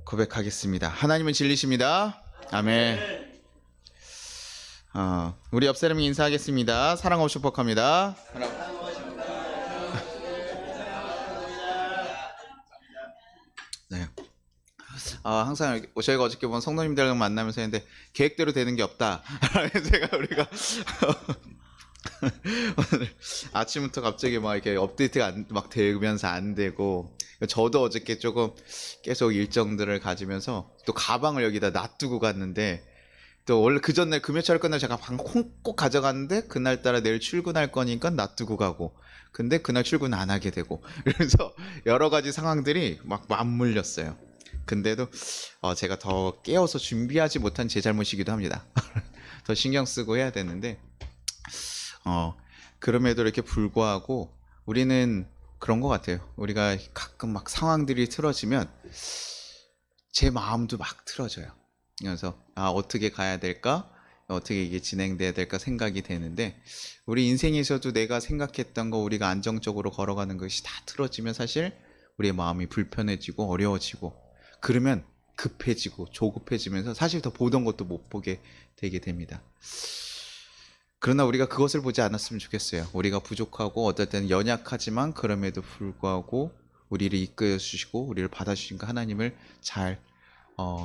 고백하겠습니다. 하나님은 진리십니다. 아멘. 우리 옆 사람이 인사하겠습니다. 사랑하고 슈퍼카입니다. 네. 항상 저희가 어저께 본 성도님들과 만나면서 했는데 계획대로 되는 게 없다. 우리가 오늘 아침부터 갑자기 막 이렇게 업데이트가 막 되면서 안 되고, 저도 어저께 조금 계속 일정들을 가지면서 또 가방을 여기다 놔두고 갔는데, 또 원래 그 전날 금요철 끝날 제가 가방 꼭 가져갔는데 그날따라 내일 출근할 거니까 놔두고 가고, 근데 그날 출근 안 하게 되고, 그래서 여러 가지 상황들이 막 맞물렸어요. 근데도 제가 더 깨워서 준비하지 못한 제 잘못이기도 합니다. 더 신경 쓰고 해야 되는데, 그럼에도 이렇게 불구하고 우리는 그런 것 같아요. 우리가 가끔 막 상황들이 틀어지면 제 마음도 막 틀어져요. 그래서 어떻게 가야 될까? 어떻게 이게 진행돼야 될까 생각이 되는데, 우리 인생에서도 내가 생각했던 거, 우리가 안정적으로 걸어가는 것이 다 틀어지면 사실 우리의 마음이 불편해지고 어려워지고, 그러면 급해지고 조급해지면서 사실 더 보던 것도 못 보게 되게 됩니다. 그러나 우리가 그것을 보지 않았으면 좋겠어요. 우리가 부족하고 어떨 때는 연약하지만 그럼에도 불구하고 우리를 이끌어 주시고 우리를 받아주신 그 하나님을 잘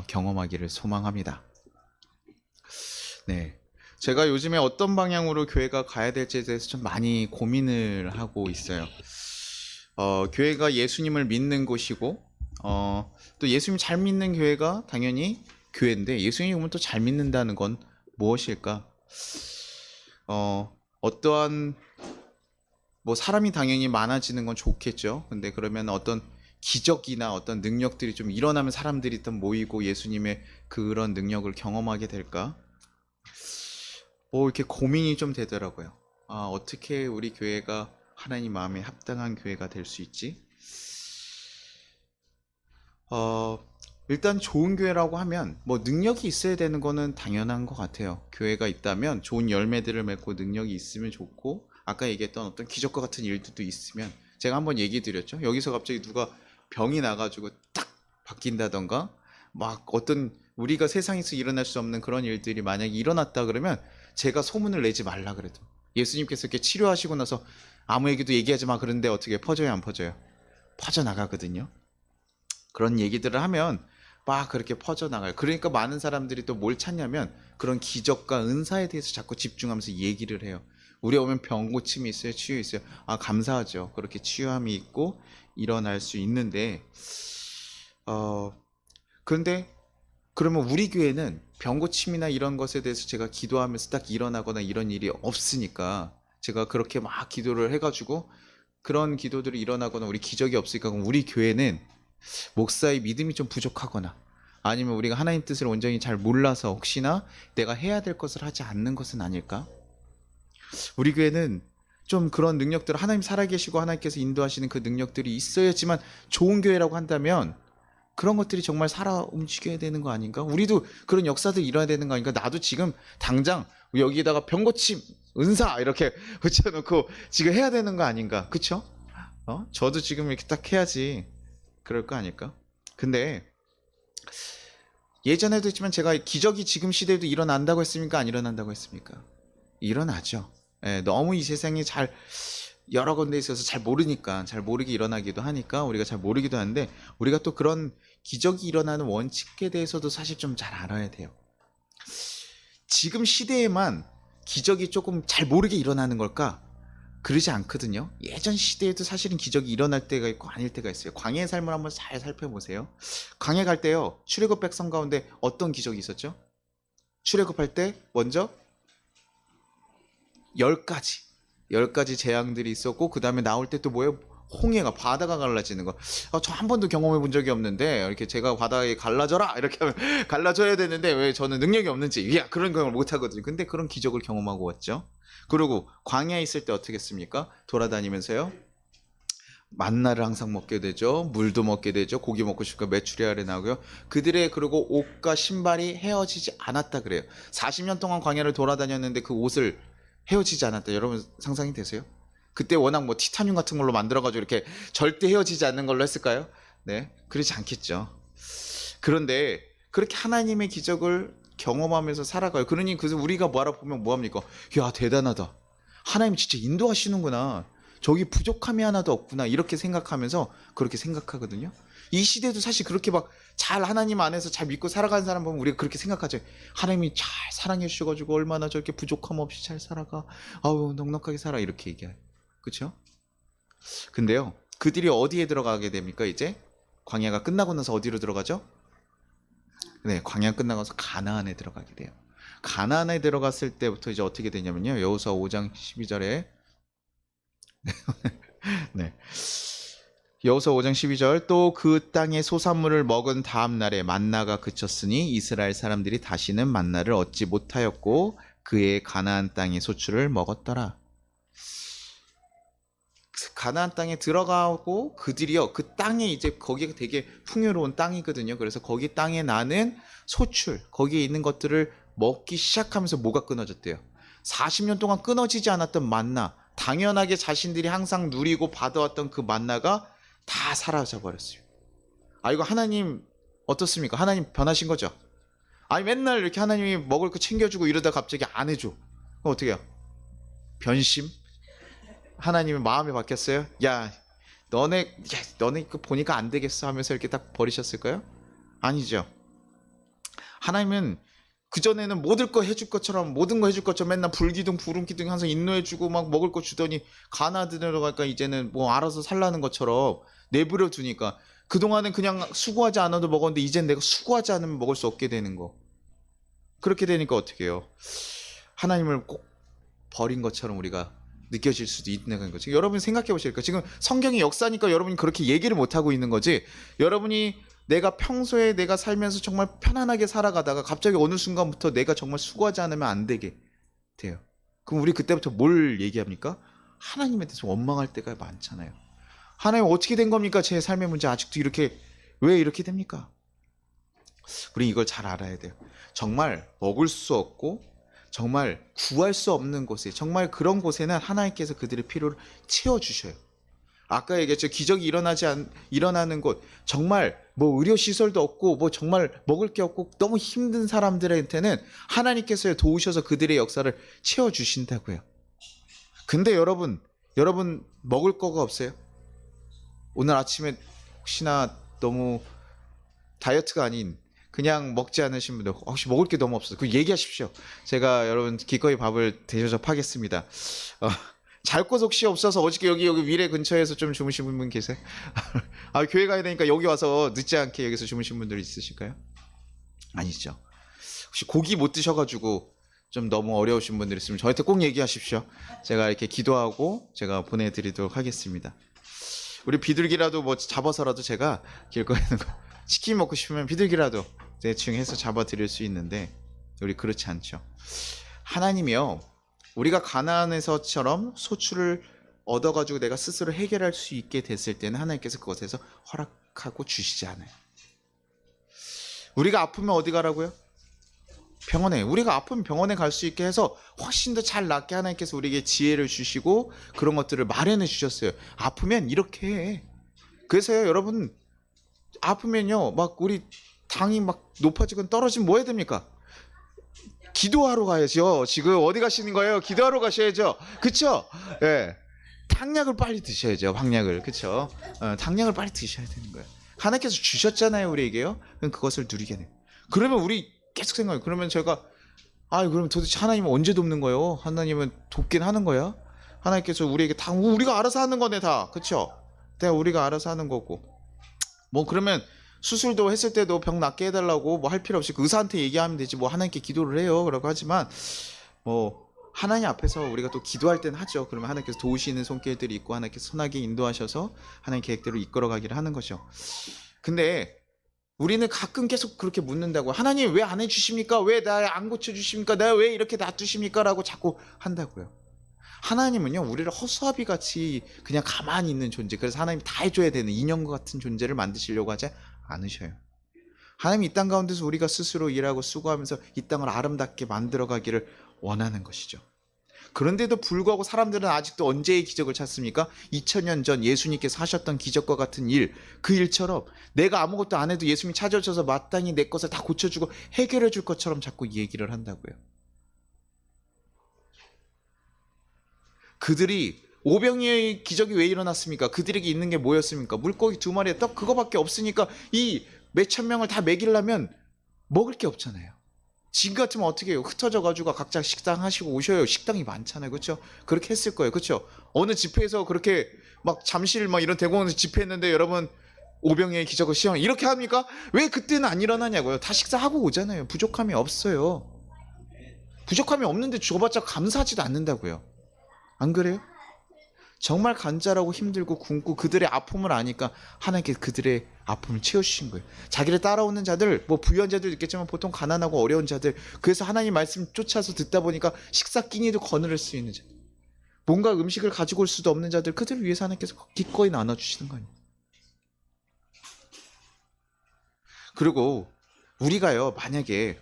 경험하기를 소망합니다. 네, 제가 요즘에 어떤 방향으로 교회가 가야 될지에 대해서 좀 많이 고민을 하고 있어요. 교회가 예수님을 믿는 곳이고, 또 예수님 잘 믿는 교회가 당연히 교회인데, 예수님 오면 또 잘 믿는다는 건 무엇일까? 어떠한 사람이 당연히 많아지는 건 좋겠죠. 근데 그러면 어떤 기적이나 어떤 능력들이 좀 일어나면 사람들이 또 모이고 예수님의 그런 능력을 경험하게 될까? 이렇게 고민이 좀 되더라고요. 어떻게 우리 교회가 하나님 마음에 합당한 교회가 될 수 있지? 일단 좋은 교회라고 하면 능력이 있어야 되는 거는 당연한 것 같아요. 교회가 있다면 좋은 열매들을 맺고 능력이 있으면 좋고, 아까 얘기했던 어떤 기적과 같은 일들도 있으면, 제가 한번 얘기 드렸죠. 여기서 갑자기 누가 병이 나가지고 딱 바뀐다던가, 막 어떤 우리가 세상에서 일어날 수 없는 그런 일들이 만약에 일어났다 그러면 제가 소문을 내지 말라 그래도, 예수님께서 이렇게 치료하시고 나서 아무에게도 얘기하지 마 그런데 어떻게 퍼져요, 안 퍼져요? 퍼져나가거든요. 그런 얘기들을 하면 막 그렇게 퍼져나가요. 그러니까 많은 사람들이 또 뭘 찾냐면 그런 기적과 은사에 대해서 자꾸 집중하면서 얘기를 해요. 우리 오면 병 고침이 있어요, 치유 있어요. 감사하죠. 그렇게 치유함이 있고 일어날 수 있는데, 그런데 그러면 우리 교회는 병 고침이나 이런 것에 대해서 제가 기도하면서 딱 일어나거나 이런 일이 없으니까, 제가 그렇게 막 기도를 해가지고 그런 기도들이 일어나거나 우리 기적이 없으니까, 그럼 우리 교회는 목사의 믿음이 좀 부족하거나, 아니면 우리가 하나님 뜻을 온전히 잘 몰라서 혹시나 내가 해야 될 것을 하지 않는 것은 아닐까? 우리 교회는 좀 그런 능력들, 하나님 살아계시고 하나님께서 인도하시는 그 능력들이 있어야지만 좋은 교회라고 한다면, 그런 것들이 정말 살아 움직여야 되는 거 아닌가? 우리도 그런 역사들이 일어나야 되는 거 아닌가? 나도 지금 당장 여기다가 병고침, 은사 이렇게 붙여놓고 지금 해야 되는 거 아닌가? 그쵸? 저도 지금 이렇게 딱 해야지 그럴 거 아닐까? 근데 예전에도 했지만, 제가 기적이 지금 시대에도 일어난다고 했습니까? 안 일어난다고 했습니까? 일어나죠. 너무 이 세상이 여러 군데 있어서 잘 모르니까, 잘 모르게 일어나기도 하니까 우리가 잘 모르기도 하는데, 우리가 또 그런 기적이 일어나는 원칙에 대해서도 사실 좀 잘 알아야 돼요. 지금 시대에만 기적이 조금 잘 모르게 일어나는 걸까? 그러지 않거든요. 예전 시대에도 사실은 기적이 일어날 때가 있고 아닐 때가 있어요. 광야의 삶을 한번 잘 살펴보세요. 광야 갈 때요, 출애굽 백성 가운데 어떤 기적이 있었죠? 출애굽할 때 먼저 10가지 재앙들이 있었고, 그 다음에 나올 때 또 뭐예요? 홍해가, 바다가 갈라지는 거. 저 한 번도 경험해 본 적이 없는데, 이렇게 제가 바다에 갈라져라 이렇게 하면 갈라져야 되는데 왜 저는 능력이 없는지, 그런 경험을 못 하거든요. 근데 그런 기적을 경험하고 왔죠. 그리고 광야에 있을 때 어떻게 했습니까? 돌아다니면서요, 만나를 항상 먹게 되죠. 물도 먹게 되죠. 고기 먹고 싶으니까 메추리 아래 나오고요. 그들의 그리고 옷과 신발이 헤어지지 않았다 그래요. 40년 동안 광야를 돌아다녔는데 그 옷을 헤어지지 않았다. 여러분 상상이 되세요? 그때 워낙 티타늄 같은 걸로 만들어가지고 이렇게 절대 헤어지지 않는 걸로 했을까요? 네, 그러지 않겠죠. 그런데 그렇게 하나님의 기적을 경험하면서 살아가요. 그러니 그래서 우리가 바라보면 뭐합니까? 야, 대단하다. 하나님 진짜 인도하시는구나. 저기 부족함이 하나도 없구나. 이렇게 생각하면서 그렇게 생각하거든요. 이 시대도 사실 그렇게 막 잘 하나님 안에서 잘 믿고 살아가는 사람 보면 우리가 그렇게 생각하죠. 하나님이 잘 사랑해 주셔가지고 얼마나 저렇게 부족함 없이 잘 살아가. 아우, 넉넉하게 살아. 이렇게 얘기해요. 그렇죠? 근데요, 그들이 어디에 들어가게 됩니까? 이제 광야가 끝나고 나서 어디로 들어가죠? 네, 광야 끝나가서 가나안에 들어가게 돼요. 가나안에 들어갔을 때부터 이제 어떻게 되냐면요. 여호수아 5장 12절에 네. 여호수아 5장 12절 또 그 땅의 소산물을 먹은 다음 날에 만나가 그쳤으니 이스라엘 사람들이 다시는 만나를 얻지 못하였고 그의 가나안 땅의 소출을 먹었더라. 가나안 땅에 들어가고 그들이요 그 땅에 이제 거기가 되게 풍요로운 땅이거든요. 그래서 거기 땅에 나는 소출 거기에 있는 것들을 먹기 시작하면서 뭐가 끊어졌대요. 40년 동안 끊어지지 않았던 만나, 당연하게 자신들이 항상 누리고 받아왔던 그 만나가 다 사라져 버렸어요. 아, 이거 하나님 어떻습니까? 하나님 변하신 거죠? 아니 맨날 이렇게 하나님이 먹을 거 챙겨주고 이러다 갑자기 안 해줘. 그럼 어떻게 해요? 변심? 하나님의 마음이 바뀌었어요? 너네 그 보니까 안 되겠어 하면서 이렇게 딱 버리셨을까요? 아니죠. 하나님은 그전에는 모든 거 해줄 것처럼 모든 거 해줄 것처럼 맨날 불기둥 부름기둥 항상 인노해주고 막 먹을 거 주더니 가나안 들어갈까 이제는 뭐 알아서 살라는 것처럼 내버려 두니까 그동안은 그냥 수고하지 않아도 먹었는데 이젠 내가 수고하지 않으면 먹을 수 없게 되는 거. 그렇게 되니까 어떻게 해요? 하나님을 꼭 버린 것처럼 우리가 느껴질 수도 있는 거죠. 여러분 생각해 보실까요? 지금 성경의 역사니까 여러분이 그렇게 얘기를 못 하고 있는 거지. 여러분이 내가 평소에 내가 살면서 정말 편안하게 살아가다가 갑자기 어느 순간부터 내가 정말 수고하지 않으면 안 되게 돼요. 그럼 우리 그때부터 뭘 얘기합니까? 하나님에 대해서 원망할 때가 많잖아요. 하나님 어떻게 된 겁니까? 제 삶의 문제 아직도 이렇게 왜 이렇게 됩니까? 우리 이걸 잘 알아야 돼요. 정말 먹을 수 없고 정말 구할 수 없는 곳에 정말 그런 곳에는 하나님께서 그들의 필요를 채워주셔요. 아까 얘기했죠. 기적이 일어나는 곳 정말 뭐 의료시설도 없고 뭐 정말 먹을 게 없고 너무 힘든 사람들한테는 하나님께서 도우셔서 그들의 역사를 채워주신다고요. 근데 여러분 먹을 거가 없어요? 오늘 아침에 혹시나 너무 다이어트가 아닌 그냥 먹지 않으신 분들 혹시 먹을 게 너무 없어서 그 얘기하십시오. 제가 여러분 기꺼이 밥을 대접하겠습니다. 잘 곳 혹시 없어서 어저께 여기 위례 근처에서 좀 주무신 분 계세요? 아, 교회 가야 되니까 여기 와서 늦지 않게 여기서 주무신 분들 있으실까요? 아니죠. 혹시 고기 못 드셔가지고 좀 너무 어려우신 분들 있으면 저한테 꼭 얘기하십시오. 제가 이렇게 기도하고 제가 보내드리도록 하겠습니다. 우리 비둘기라도 뭐 잡아서라도 제가 길거리에는 치킨 먹고 싶으면 비둘기라도 대충 해서 잡아드릴 수 있는데 우리 그렇지 않죠. 하나님이요 우리가 가나안에서처럼 소출을 얻어가지고 내가 스스로 해결할 수 있게 됐을 때는 하나님께서 그것에서 허락하고 주시지 않아요. 우리가 아프면 어디 가라고요? 병원에. 우리가 아프면 병원에 갈 수 있게 해서 훨씬 더 잘 낫게 하나님께서 우리에게 지혜를 주시고 그런 것들을 마련해 주셨어요. 아프면 이렇게 해. 그래서요 여러분 아프면요 막 우리 당이 막 높아지건 떨어지면 뭐 해야 됩니까? 기도하러 가야죠. 지금 어디 가시는 거예요? 기도하러 가셔야죠. 그쵸? 예. 네. 당약을 빨리 드셔야죠. 황약을. 그쵸? 당약을 빨리 드셔야 되는 거예요. 하나님께서 주셨잖아요, 우리에게요. 그럼 그것을 누리게 돼요. 그러면 우리 계속 생각해요. 그러면 제가 그럼 도대체 하나님은 언제 돕는 거예요? 하나님은 돕긴 하는 거야? 하나님께서 우리에게 다 우리가 알아서 하는 거네 다. 그쵸? 다 우리가 알아서 하는 거고. 뭐 그러면 수술도 했을 때도 병 낫게 해달라고 뭐 할 필요 없이 그 의사한테 얘기하면 되지 뭐 하나님께 기도를 해요 라고 하지만 뭐 하나님 앞에서 우리가 또 기도할 때는 하죠. 그러면 하나님께서 도우시는 손길들이 있고 하나님께서 선하게 인도하셔서 하나님 계획대로 이끌어가기를 하는 거죠. 근데 우리는 가끔 계속 그렇게 묻는다고. 하나님 왜 안 해주십니까? 왜 나 안 고쳐주십니까? 나 왜 이렇게 놔두십니까? 라고 자꾸 한다고요. 하나님은요 우리를 허수아비 같이 그냥 가만히 있는 존재, 그래서 하나님이 다 해줘야 되는 인형과 같은 존재를 만드시려고 하지 않으셔요. 하나님이 이 땅 가운데서 우리가 스스로 일하고 수고하면서 이 땅을 아름답게 만들어가기를 원하는 것이죠. 그런데도 불구하고 사람들은 아직도 언제의 기적을 찾습니까? 2000년 전 예수님께서 하셨던 기적과 같은 일, 그 일처럼 내가 아무것도 안 해도 예수님이 찾아오셔서 마땅히 내 것을 다 고쳐주고 해결해 줄 것처럼 자꾸 얘기를 한다고요. 그들이 오병이의 기적이 왜 일어났습니까? 그들에게 있는 게 뭐였습니까? 물고기 2마리에 떡 그거밖에 없으니까 이 몇천 명을 다 먹이려면 먹을 게 없잖아요. 지금 같으면 어떻게 해요? 흩어져 가지고 각자 식당 하시고 오셔요. 식당이 많잖아요. 그렇죠? 그렇게 했을 거예요. 그렇죠? 어느 집회에서 그렇게 막 잠실 막 이런 대공원에서 집회했는데 여러분 오병이의 기적을 시험 이렇게 합니까? 왜 그때는 안 일어나냐고요. 다 식사하고 오잖아요. 부족함이 없어요. 부족함이 없는데 줘봤자 감사하지도 않는다고요. 안 그래요? 정말 간절하고 힘들고 굶고 그들의 아픔을 아니까 하나님께 그들의 아픔을 채워주신 거예요. 자기를 따라오는 자들, 뭐 부유한 자들도 있겠지만 보통 가난하고 어려운 자들, 그래서 하나님 말씀 쫓아서 듣다 보니까 식사 끼니도 거느릴 수 있는 자들, 뭔가 음식을 가지고 올 수도 없는 자들, 그들을 위해서 하나님께서 기꺼이 나눠주시는 거예요. 그리고 우리가요, 만약에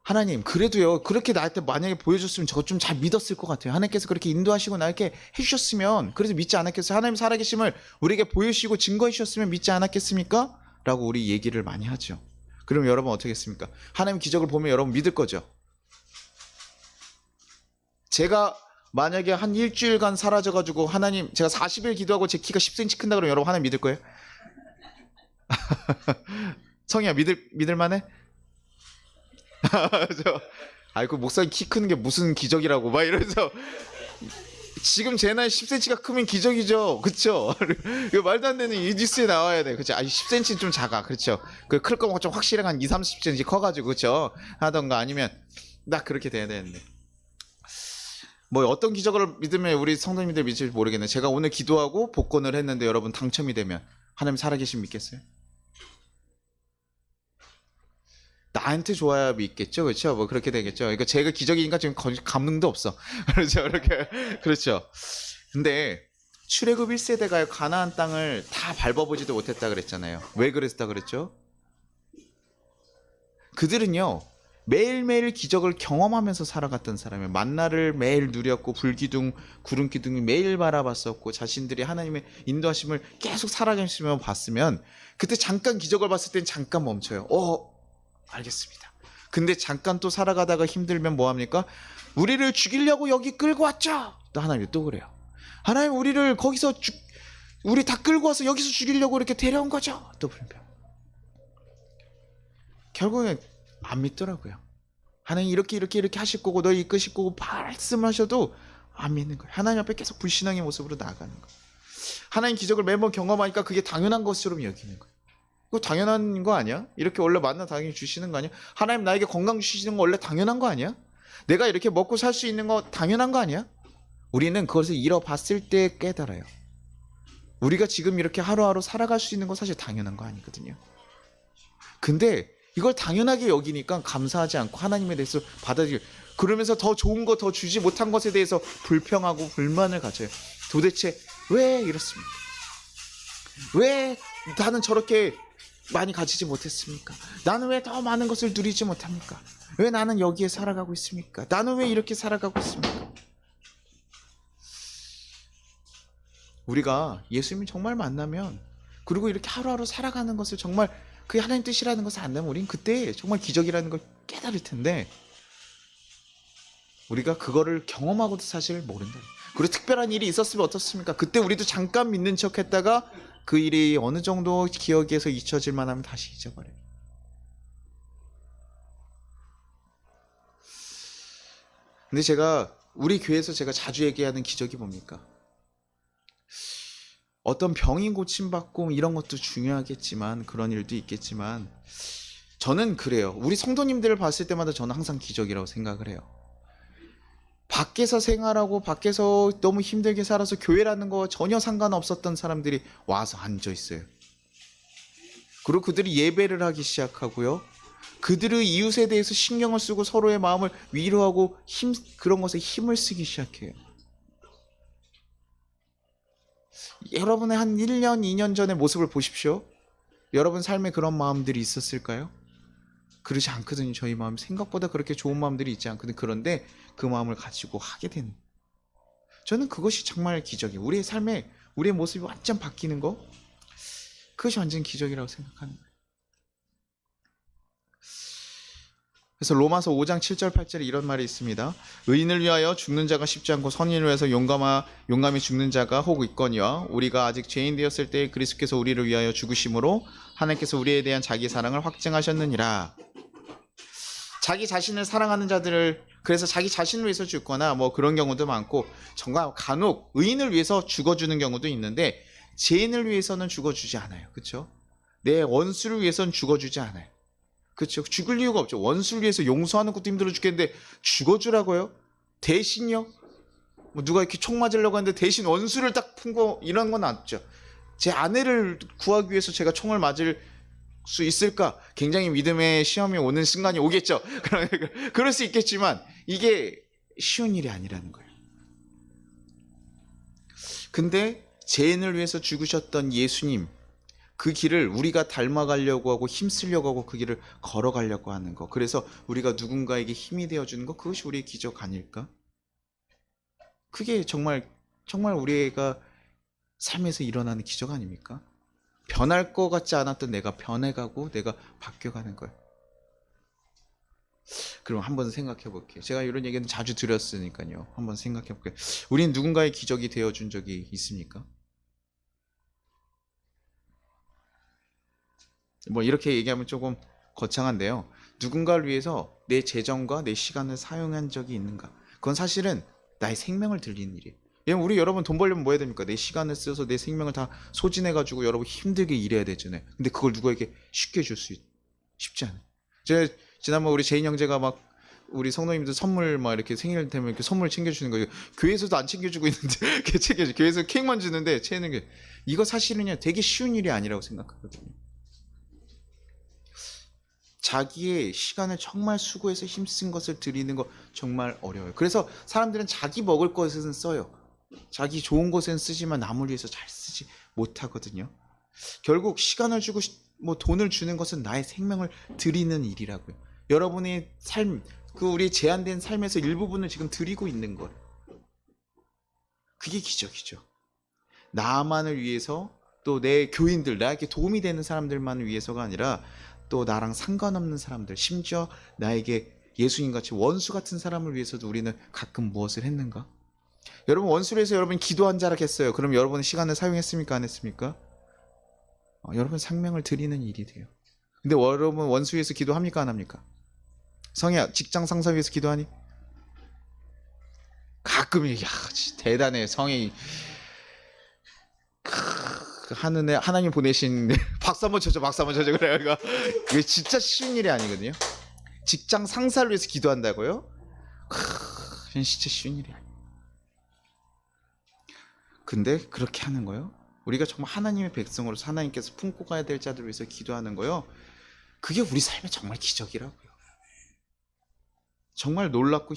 하나님 그래도요 그렇게 나한테 만약에 보여줬으면 저 좀 잘 믿었을 것 같아요. 하나님께서 그렇게 인도하시고 나에게 해주셨으면 그래도 믿지 않았겠어요? 하나님 살아계심을 우리에게 보여주시고 증거해 주셨으면 믿지 않았겠습니까? 라고 우리 얘기를 많이 하죠. 그럼 여러분 어떻게 했습니까? 하나님 기적을 보면 여러분 믿을 거죠. 제가 만약에 한 일주일간 사라져가지고 하나님 제가 40일 기도하고 제 키가 10cm 큰다 그러면 여러분 하나님 믿을 거예요? 성희야 믿을 만해? 아이고 목사님 키 크는 게 무슨 기적이라고 막 이러면서 지금 제 나이 10cm가 크면 기적이죠. 그쵸? 이거 말도 안 되는 이 뉴스에 나와야 돼. 그쵸? 10cm 좀 작아. 그렇죠? 그 클 거면 좀 확실히 한 2, 30cm 커가지고 그쵸? 하던가 아니면 나 그렇게 돼야 되는데 뭐 어떤 기적을 믿으면 우리 성도님들 믿을지 모르겠네. 제가 오늘 기도하고 복권을 했는데 여러분 당첨이 되면 하나님 살아계신 믿겠어요? 나한테 좋아야 믿겠죠, 그렇죠? 뭐 그렇게 되겠죠. 그러니까 제가 기적이니까 지금 감흥도 없어. 그렇죠, 그렇게 그렇죠. 근데 출애굽 1세대가 가나안 땅을 다 밟아보지도 못했다 그랬잖아요. 왜 그랬다 그랬죠? 그들은요 매일매일 기적을 경험하면서 살아갔던 사람이에요. 만나를 매일 누렸고 불기둥, 구름기둥이 매일 바라봤었고 자신들이 하나님의 인도하심을 계속 살아가시며 봤으면 그때 잠깐 기적을 봤을 땐 잠깐 멈춰요. 알겠습니다. 근데 잠깐 또 살아가다가 힘들면 뭐합니까? 우리를 죽이려고 여기 끌고 왔죠? 또 하나님이 또 그래요. 하나님 우리를 거기서 우리 다 끌고 와서 여기서 죽이려고 이렇게 데려온 거죠? 또 불평. 결국엔 안 믿더라고요. 하나님 이렇게 하실 거고 너희 이끄실 거고 말씀하셔도 안 믿는 거예요. 하나님 앞에 계속 불신앙의 모습으로 나아가는 거예요. 하나님 기적을 매번 경험하니까 그게 당연한 것처럼 여기는 거예요. 그거 당연한 거 아니야? 이렇게 원래 만나 당연히 주시는 거 아니야? 하나님 나에게 건강 주시는 거 원래 당연한 거 아니야? 내가 이렇게 먹고 살 수 있는 거 당연한 거 아니야? 우리는 그것을 잃어봤을 때 깨달아요. 우리가 지금 이렇게 하루하루 살아갈 수 있는 거 사실 당연한 거 아니거든요. 근데 이걸 당연하게 여기니까 감사하지 않고 하나님에 대해서 받아들이고 그러면서 더 좋은 거 더 주지 못한 것에 대해서 불평하고 불만을 가져요. 도대체 왜 이렇습니까? 왜 나는 저렇게 많이 가지지 못했습니까? 나는 왜 더 많은 것을 누리지 못합니까? 왜 나는 여기에 살아가고 있습니까? 나는 왜 이렇게 살아가고 있습니까? 우리가 예수님을 정말 만나면 그리고 이렇게 하루하루 살아가는 것을 정말 그게 하나님 뜻이라는 것을 안다면 우린 그때 정말 기적이라는 걸 깨달을 텐데 우리가 그거를 경험하고도 사실 모른다. 그리고 특별한 일이 있었으면 어떻습니까? 그때 우리도 잠깐 믿는 척 했다가 그 일이 어느 정도 기억에서 잊혀질 만하면 다시 잊어버려요. 근데 제가 우리 교회에서 제가 자주 얘기하는 기적이 뭡니까? 어떤 병이 고침받고 이런 것도 중요하겠지만 그런 일도 있겠지만 저는 그래요. 우리 성도님들을 봤을 때마다 저는 항상 기적이라고 생각을 해요. 밖에서 생활하고 밖에서 너무 힘들게 살아서 교회라는 거 전혀 상관없었던 사람들이 와서 앉아 있어요. 그리고 그들이 예배를 하기 시작하고요. 그들의 이웃에 대해서 신경을 쓰고 서로의 마음을 위로하고 그런 것에 힘을 쓰기 시작해요. 여러분의 한 1년, 2년 전의 모습을 보십시오. 여러분 삶에 그런 마음들이 있었을까요? 그러지 않거든요. 저희 마음 생각보다 그렇게 좋은 마음들이 있지 않거든요. 그런데 그 마음을 가지고 하게 되는, 저는 그것이 정말 기적이에요. 우리의 삶에 우리의 모습이 완전 바뀌는 거, 그것이 완전 기적이라고 생각하는 거예요. 그래서 로마서 5장 7절 8절에 이런 말이 있습니다. 의인을 위하여 죽는 자가 쉽지 않고 선인을 위해서 용감히 죽는 자가 혹 있거니와 우리가 아직 죄인 되었을 때 그리스도께서 우리를 위하여 죽으심으로 하나님께서 우리에 대한 자기 사랑을 확증하셨느니라. 자기 자신을 사랑하는 자들을, 그래서 자기 자신을 위해서 죽거나 뭐 그런 경우도 많고, 정말 간혹 의인을 위해서 죽어주는 경우도 있는데 죄인을 위해서는 죽어주지 않아요. 그렇죠? 내 원수를 위해서는 죽어주지 않아요. 그렇죠? 죽을 이유가 없죠. 원수를 위해서 용서하는 것도 힘들어 죽겠는데 죽어주라고요? 대신요? 뭐 누가 이렇게 총 맞으려고 하는데 대신 원수를 딱 품고 이런 건 없죠. 제 아내를 구하기 위해서 제가 총을 맞을 수 있을까? 굉장히 믿음의 시험이 오는 순간이 오겠죠. 그럴 수 있겠지만 이게 쉬운 일이 아니라는 거예요. 근데 죄인을 위해서 죽으셨던 예수님, 그 길을 우리가 닮아가려고 하고 힘쓰려고 하고 그 길을 걸어가려고 하는 거, 그래서 우리가 누군가에게 힘이 되어주는 거, 그것이 우리의 기적 아닐까? 그게 정말 우리가 삶에서 일어나는 기적 아닙니까? 변할 것 같지 않았던 내가 변해가고 내가 바뀌어가는 거예요. 그럼 한번 생각해 볼게요. 제가 이런 얘기는 자주 드렸으니까요. 한번 생각해 볼게요. 우린 누군가의 기적이 되어준 적이 있습니까? 뭐 이렇게 얘기하면 조금 거창한데요. 누군가를 위해서 내 재정과 내 시간을 사용한 적이 있는가? 그건 사실은 나의 생명을 들리는 일이에요. 왜냐면 우리 여러분 돈 벌려면 뭐 해야 됩니까? 내 시간을 써서 내 생명을 다 소진해가지고 여러분 힘들게 일해야 되잖아요. 근데 그걸 누구에게 쉽게 줄 수 쉽지 않아요. 제가 지난번 우리 제인 형제가 막 우리 성도님들 선물 막 이렇게 생일 되면 이렇게 선물 챙겨주는 거예요. 교회에서도 안 챙겨주고 있는데 이렇게 챙겨줘. 교회에서 케이크만 주는데 채는 게, 이거 사실은요 되게 쉬운 일이 아니라고 생각하거든요. 자기의 시간을 정말 수고해서 힘쓴 것을 드리는 거 정말 어려워요. 그래서 사람들은 자기 먹을 것은 써요. 자기 좋은 것은 쓰지만 남을 위해서 잘 쓰지 못하거든요. 결국 시간을 주고 뭐 돈을 주는 것은 나의 생명을 드리는 일이라고요. 여러분의 삶, 그 우리 제한된 삶에서 일부분을 지금 드리고 있는 것, 그게 기적이죠. 나만을 위해서, 또 내 교인들, 나에게 도움이 되는 사람들만 위해서가 아니라 또 나랑 상관없는 사람들, 심지어 나에게 예수님같이 원수 같은 사람을 위해서도 우리는 가끔 무엇을 했는가? 여러분 원수를 해서 여러분이 기도한 자라 했어요. 그럼 여러분은 시간을 사용했습니까? 안 했습니까? 여러분 생명을 드리는 일이 돼요. 근데 여러분 원수 위해서 기도합니까? 안 합니까? 성희야, 직장 상사 위해서 기도하니? 가끔, 야, 대단해. 성희 하늘에 하나님 보내신 박수 한번 쳐줘, 박수 한번 쳐줘. 그래, 이거 진짜 쉬운 일이 아니거든요. 직장 상사를 위해서 기도한다고요? 진짜 쉬운 일이 아니에요. 근데 그렇게 하는 거요? 우리가 정말 하나님의 백성으로서 하나님께서 품고 가야 될 자들을 위해서 기도하는 거요, 그게 우리 삶의 정말 기적이라고요. 정말 놀랍고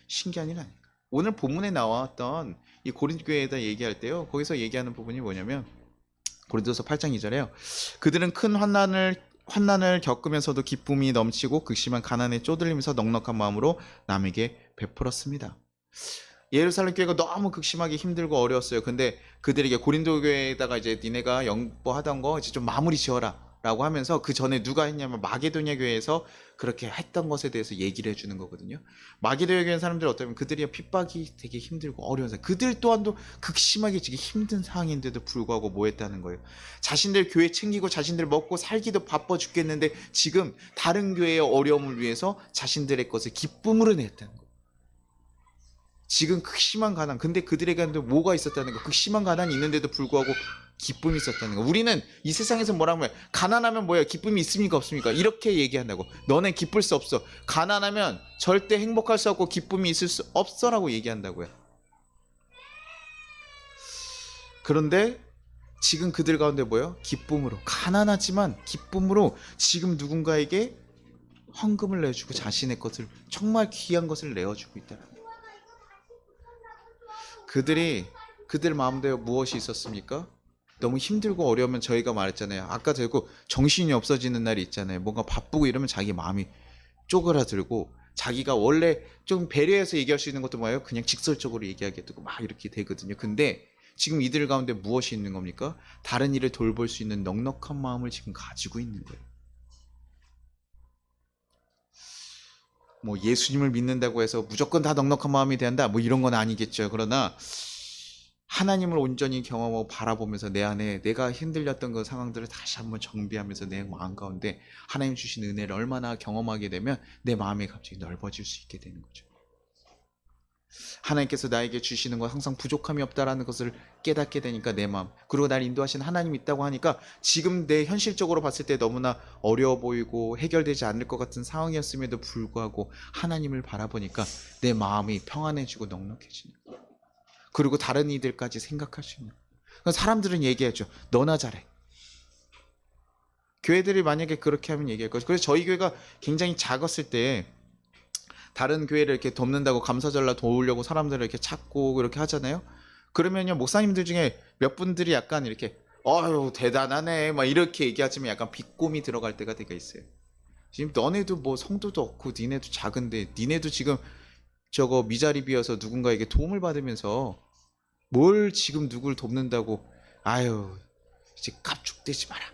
신기한 일 아닐까? 오늘 본문에 나왔던 이 고린도 교회에다 얘기할 때요, 거기서 얘기하는 부분이 뭐냐면 고린도서 8장 2절에요. 그들은 큰 환난을 겪으면서도 기쁨이 넘치고 극심한 가난에 쪼들리면서 넉넉한 마음으로 남에게 베풀었습니다. 예루살렘 교회가 너무 극심하게 힘들고 어려웠어요. 근데 그들에게 고린도 교회에다가 이제 니네가 영보하던 거 이제 좀 마무리 지어라 라고 하면서, 그 전에 누가 했냐면 마게도냐 교회에서 그렇게 했던 것에 대해서 얘기를 해주는 거거든요. 마게도냐 교회 사람들 어떠면 그들이 핍박이 되게 힘들고 어려운 사람, 그들 또한도 극심하게 지금 힘든 상황인데도 불구하고 뭐 했다는 거예요. 자신들 교회 챙기고 자신들 먹고 살기도 바빠 죽겠는데 지금 다른 교회의 어려움을 위해서 자신들의 것을 기쁨으로 냈다는 거예요. 지금 극심한 가난, 근데 그들에게도 뭐가 있었다는 거, 극심한 가난이 있는데도 불구하고 기쁨이 있었다는 거. 우리는 이 세상에서 뭐라고 해요? 가난하면 뭐예요? 기쁨이 있습니까 없습니까? 이렇게 얘기한다고. 너는 기쁠 수 없어. 가난하면 절대 행복할 수 없고 기쁨이 있을 수 없어 라고 얘기한다고요. 그런데 지금 그들 가운데 뭐예요? 기쁨으로, 가난하지만 기쁨으로 지금 누군가에게 헌금을 내주고 자신의 것을, 정말 귀한 것을 내어주고 있다는 거예요. 그들 마음대로 무엇이 있었습니까? 너무 힘들고 어려우면 저희가 말했잖아요. 아까 들고 정신이 없어지는 날이 있잖아요. 뭔가 바쁘고 이러면 자기 마음이 쪼그라들고 자기가 원래 좀 배려해서 얘기할 수 있는 것도 뭐예요? 그냥 직설적으로 얘기하게 되고 막 이렇게 되거든요. 근데 지금 이들 가운데 무엇이 있는 겁니까? 다른 일을 돌볼 수 있는 넉넉한 마음을 지금 가지고 있는 거예요. 뭐 예수님을 믿는다고 해서 무조건 다 넉넉한 마음이 된다 뭐 이런 건 아니겠죠. 그러나 하나님을 온전히 경험하고 바라보면서 내 안에 내가 흔들렸던 그 상황들을 다시 한번 정비하면서 내 마음 가운데 하나님 주신 은혜를 얼마나 경험하게 되면 내 마음이 갑자기 넓어질 수 있게 되는 거죠. 하나님께서 나에게 주시는 건 항상 부족함이 없다라는 것을 깨닫게 되니까 내 마음, 그리고 날 인도하시는 하나님이 있다고 하니까 지금 내 현실적으로 봤을 때 너무나 어려워 보이고 해결되지 않을 것 같은 상황이었음에도 불구하고 하나님을 바라보니까 내 마음이 평안해지고 넉넉해지는 거예요. 그리고 다른 이들까지 생각할 수 있는 거예요. 사람들은 얘기하죠. 너나 잘해. 교회들이 만약에 그렇게 하면 얘기할 거죠. 그래서 저희 교회가 굉장히 작았을 때 다른 교회를 이렇게 돕는다고 감사절날 도우려고 사람들을 이렇게 찾고 그렇게 하잖아요. 그러면요 목사님들 중에 몇 분들이 약간 이렇게 어휴 대단하네 막 이렇게 얘기하지만 약간 비꼬미 들어갈 때가 되게 있어요. 지금 너네도 뭐 성도도 없고 니네도 작은데 니네도 지금 저거 미자리 비어서 누군가에게 도움을 받으면서 뭘 지금 누굴 돕는다고 아유 이제 깝죽대지 마라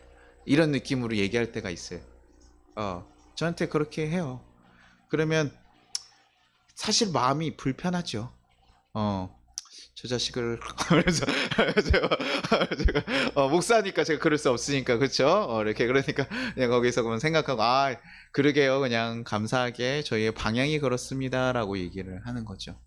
이런 느낌으로 얘기할 때가 있어요. 저한테 그렇게 해요. 그러면 사실 마음이 불편하죠. 저 자식을 그래서 제가 목사니까 제가 그럴 수 없으니까 그렇죠. 이렇게 그러니까 그냥 거기서 그만 생각하고 그러게요. 그냥 감사하게 저희의 방향이 그렇습니다라고 얘기를 하는 거죠.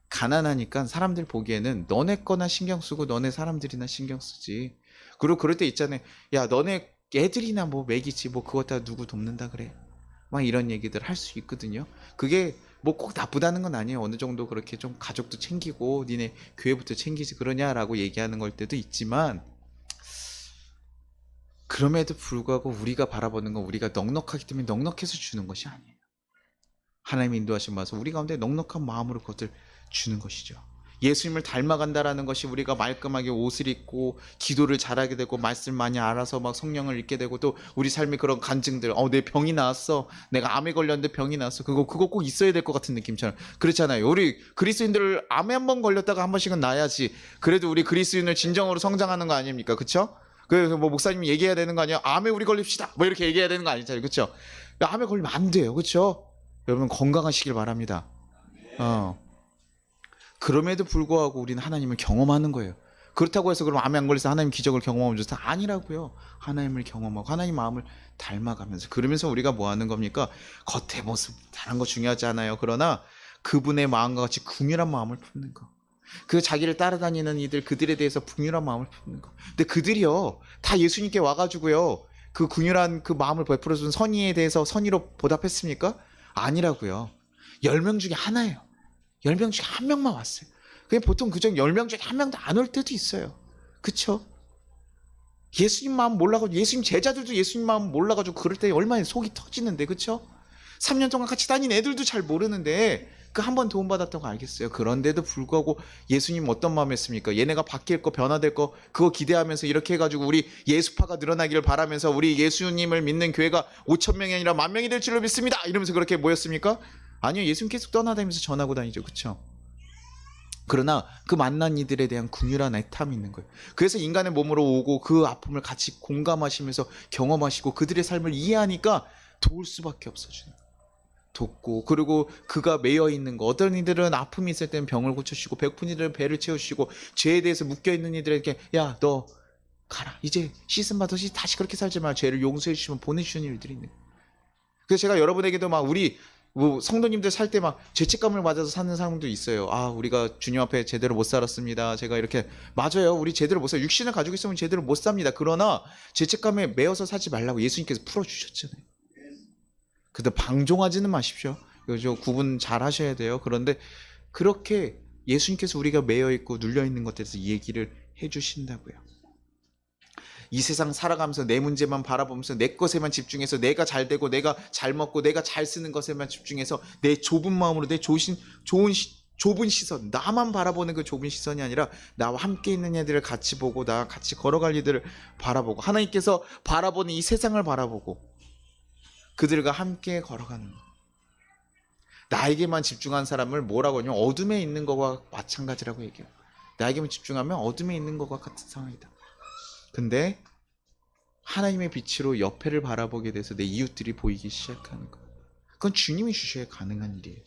가난하니까 사람들 보기에는 너네 거나 신경 쓰고 너네 사람들이나 신경 쓰지. 그리고 그럴 때 있잖아요. 야 너네 애들이나 뭐 먹이지 뭐 그것 다 누구 돕는다 그래. 막 이런 얘기들 할 수 있거든요. 그게 뭐 꼭 나쁘다는 건 아니에요. 어느 정도 그렇게 좀 가족도 챙기고 니네 교회부터 챙기지 그러냐라고 얘기하는 걸 때도 있지만 그럼에도 불구하고 우리가 바라보는 건 우리가 넉넉하기 때문에 넉넉해서 주는 것이 아니에요. 하나님이 인도하신 바서 우리 가운데 넉넉한 마음으로 그것을 주는 것이죠. 예수님을 닮아간다라는 것이 우리가 말끔하게 옷을 입고 기도를 잘하게 되고 말씀 많이 알아서 막 성령을 읽게 되고 또 우리 삶의 그런 간증들 내 병이 나았어 내가 암에 걸렸는데 병이 나았어 그거 꼭 있어야 될 것 같은 느낌처럼 그렇잖아요. 우리 그리스도인들 암에 한 번 걸렸다가 한 번씩은 나야지 그래도 우리 그리스도인을 진정으로 성장하는 거 아닙니까? 그쵸? 그래서 뭐 목사님이 얘기해야 되는 거 아니에요? 암에 우리 걸립시다 뭐 이렇게 얘기해야 되는 거 아니잖아요. 그쵸? 암에 걸리면 안 돼요. 그쵸? 여러분 건강하시길 바랍니다. 그럼에도 불구하고 우리는 하나님을 경험하는 거예요. 그렇다고 해서 그럼 암에 안 걸려서 하나님 기적을 경험하면 좋다? 아니라고요. 하나님을 경험하고 하나님 마음을 닮아가면서 그러면서 우리가 뭐 하는 겁니까? 겉의 모습 다른 거 중요하지 않아요. 그러나 그분의 마음과 같이 긍휼한 마음을 품는 거. 그 자기를 따라다니는 이들 그들에 대해서 긍휼한 마음을 품는 거. 근데 그들이요 다 예수님께 와가지고요 그 긍휼한 그 마음을 베풀어준 선의에 대해서 선의로 보답했습니까? 아니라고요. 10명 중에 하나예요. 10명 중에 한 명만 왔어요. 그냥 보통 그중 10명 중에 한 명도 안 올 때도 있어요. 그쵸? 예수님 마음 몰라가지고 예수님 제자들도 예수님 마음 몰라가지고 그럴 때 얼마나 속이 터지는데 그쵸? 3년 동안 같이 다닌 애들도 잘 모르는데 그 한 번 도움받았다고 알겠어요. 그런데도 불구하고 예수님 어떤 마음이었습니까? 얘네가 바뀔 거 변화될 거 그거 기대하면서 이렇게 해가지고 우리 예수파가 늘어나기를 바라면서 우리 예수님을 믿는 교회가 5,000명이 아니라 10,000명이 될 줄로 믿습니다 이러면서 그렇게 모였습니까? 아니요. 예수님 계속 떠나다니면서 전하고 다니죠. 그쵸? 그러나 그 만난 이들에 대한 긍휼한 애탐이 있는 거예요. 그래서 인간의 몸으로 오고 그 아픔을 같이 공감하시면서 경험하시고 그들의 삶을 이해하니까 도울 수밖에 없어지는 거예요. 돕고 그리고 그가 매여 있는 거 어떤 이들은 아픔이 있을 때는 병을 고쳐주시고 배고픈 이들은 배를 채우시고 죄에 대해서 묶여있는 이들에게 야 너 가라 이제 씻음 받듯이 다시 그렇게 살지 마 죄를 용서해 주시면 보내주시는 일들이 있는 거예요. 그래서 제가 여러분에게도 막 우리 뭐 성도님들 살 때 막 죄책감을 맞아서 사는 사람도 있어요. 우리가 주님 앞에 제대로 못 살았습니다. 제가 이렇게 맞아요. 우리 제대로 못 살아요. 육신을 가지고 있으면 제대로 못 삽니다. 그러나 죄책감에 매여서 살지 말라고 예수님께서 풀어주셨잖아요. 그래도 방종하지는 마십시오. 이거 구분 잘 하셔야 돼요. 그런데 그렇게 예수님께서 우리가 매여 있고 눌려 있는 것에 대해서 얘기를 해주신다고요. 이 세상 살아가면서 내 문제만 바라보면서 내 것에만 집중해서 내가 잘 되고 내가 잘 먹고 내가 잘 쓰는 것에만 집중해서 내 좁은 마음으로 내 좋은 좁은 시선, 나만 바라보는 그 좁은 시선이 아니라 나와 함께 있는 애들을 같이 보고 나와 같이 걸어갈 이들을 바라보고 하나님께서 바라보는 이 세상을 바라보고 그들과 함께 걸어가는 거. 나에게만 집중한 사람을 뭐라고 하냐면 어둠에 있는 것과 마찬가지라고 얘기해요. 나에게만 집중하면 어둠에 있는 것과 같은 상황이다. 근데 하나님의 빛으로 옆에를 바라보게 돼서 내 이웃들이 보이기 시작하는 거. 그건 주님이 주셔야 가능한 일이에요.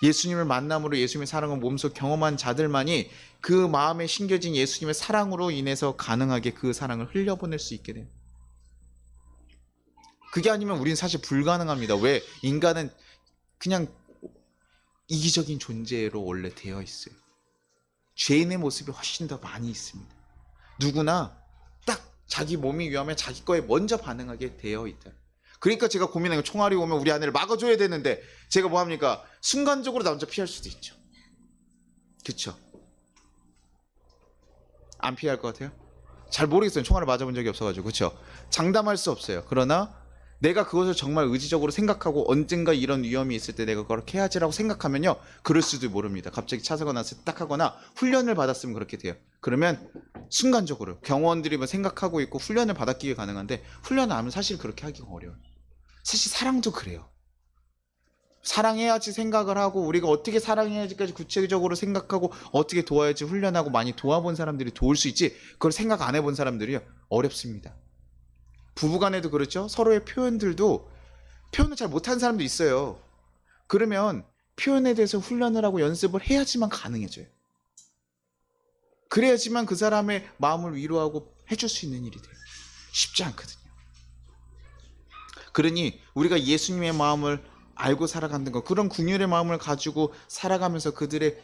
예수님을 만남으로 예수님의 사랑을 몸소 경험한 자들만이 그 마음에 심겨진 예수님의 사랑으로 인해서 가능하게 그 사랑을 흘려보낼 수 있게 돼요. 그게 아니면 우리는 사실 불가능합니다. 왜? 인간은 그냥 이기적인 존재로 원래 되어 있어요. 죄인의 모습이 훨씬 더 많이 있습니다. 누구나 딱 자기 몸이 위험해 자기 거에 먼저 반응하게 되어 있다. 그러니까 제가 고민하는 거, 총알이 오면 우리 아내를 막아줘야 되는데 제가 뭐 합니까? 순간적으로 나 혼자 피할 수도 있죠. 그쵸? 안 피할 것 같아요? 잘 모르겠어요. 총알을 맞아본 적이 없어가지고. 그쵸? 장담할 수 없어요. 그러나 내가 그것을 정말 의지적으로 생각하고 언젠가 이런 위험이 있을 때 내가 그렇게 해야지라고 생각하면요, 그럴 수도 모릅니다. 갑자기 차 사고 났을 때 딱 하거나 훈련을 받았으면 그렇게 돼요. 그러면 순간적으로 경호원들이 뭐 생각하고 있고 훈련을 받았기에 가능한데 훈련을 안 하면 사실 그렇게 하기가 어려워요. 사실 사랑도 그래요. 사랑해야지 생각을 하고 우리가 어떻게 사랑해야지까지 구체적으로 생각하고 어떻게 도와야지 훈련하고 많이 도와본 사람들이 도울 수 있지, 그걸 생각 안 해본 사람들이 어렵습니다. 부부간에도 그렇죠. 서로의 표현들도 표현을 잘 못하는 사람도 있어요. 그러면 표현에 대해서 훈련을 하고 연습을 해야지만 가능해져요. 그래야지만 그 사람의 마음을 위로하고 해줄 수 있는 일이 돼요. 쉽지 않거든요. 그러니 우리가 예수님의 마음을 알고 살아가는 것, 그런 긍휼의 마음을 가지고 살아가면서 그들의